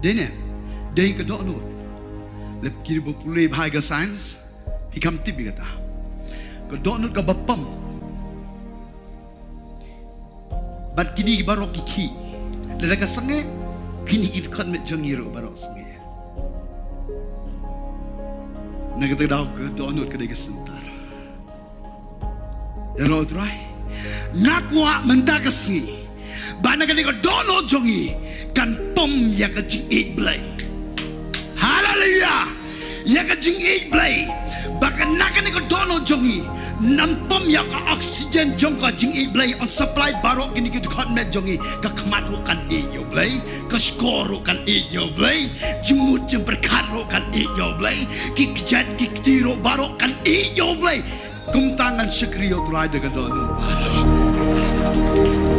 Dene, deng ke dok nut. Lep kiri berpulih bahaya sains, hikam tip kata. Ke dok nut ke bapam. Bat kini baru kiki. Lada ke sange, kini ikut met jongiru baru sange. Nak kata dah ke dok nut ke dek sentar. Ya roh terai. Nak wa mendak kesini. Bana kata ke dok nut jongi kan pom ya ke jing blai. Haleluya. Ya ke jing blai. Bahkan nak kata ke dok nut jongi. Nampam ya ka oksigen jong ka jing blai on supply barok kini ke dekat met jongi ka kematu kan yo blai ka skoro kan yo blai jemut jem berkaro kan yo blai ki kejat ki tiro barok kan yo blai kum tangan sekrio tulai dekat dono barok